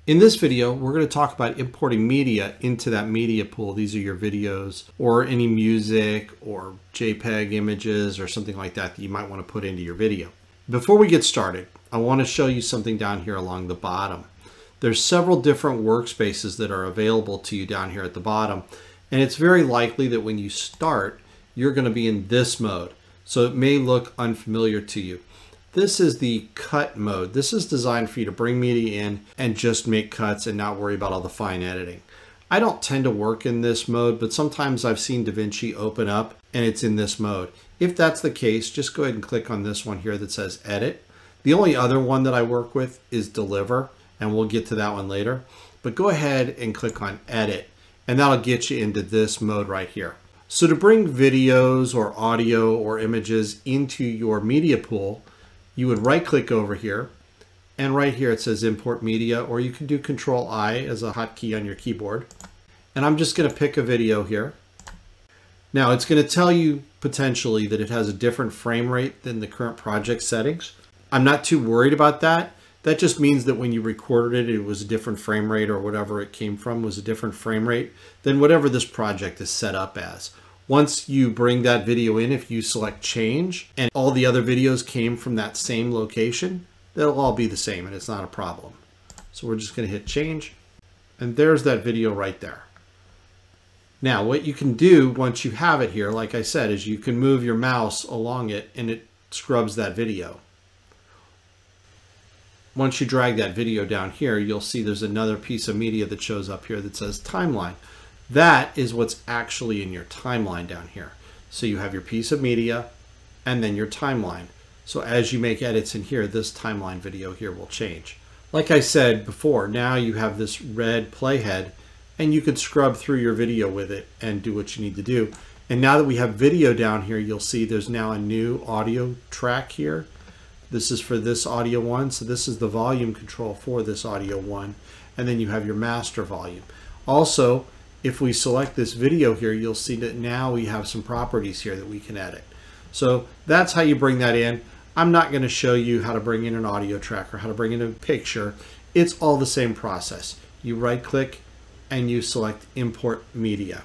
In this video, we're going to talk about importing media into that media pool. These are your videos or any music or JPEG images or something like that that you might want to put into your video. Before we get started, I want to show you something down here along the bottom. There's several different workspaces that are available to you down here at the bottom, and it's very likely that when you start, you're going to be in this mode. So it may look unfamiliar to you. This is the cut mode. This is designed for you to bring media in and just make cuts and not worry about all the fine editing. I don't tend to work in this mode, but sometimes I've seen DaVinci open up and it's in this mode. If that's the case, just go ahead and click on this one here that says Edit. The only other one that I work with is Deliver, and we'll get to that one later. But go ahead and click on Edit, and that'll get you into this mode right here. So to bring videos or audio or images into your media pool, you would right click over here, and right here it says Import Media, or you can do Control-I as a hotkey on your keyboard. And I'm just going to pick a video here. Now it's going to tell you potentially that it has a different frame rate than the current project settings. I'm not too worried about that. That just means that when you recorded it, it was a different frame rate, or whatever it came from was a different frame rate than whatever this project is set up as. Once you bring that video in, if you select change and all the other videos came from that same location, they'll all be the same and it's not a problem. So we're just going to hit change, and there's that video right there. Now what you can do once you have it here, like I said, is you can move your mouse along it and it scrubs that video. Once you drag that video down here, you'll see there's another piece of media that shows up here that says timeline. That is what's actually in your timeline down here. So you have your piece of media and then your timeline. So as you make edits in here, this timeline video here will change. Like I said before, now you have this red playhead and you could scrub through your video with it and do what you need to do. And now that we have video down here, you'll see there's now a new audio track here. This is for this audio one. So this is the volume control for this audio one. And then you have your master volume. Also, if we select this video here, you'll see that now we have some properties here that we can edit. So that's how you bring that in. I'm not going to show you how to bring in an audio track or how to bring in a picture. It's all the same process. You right click and you select Import Media.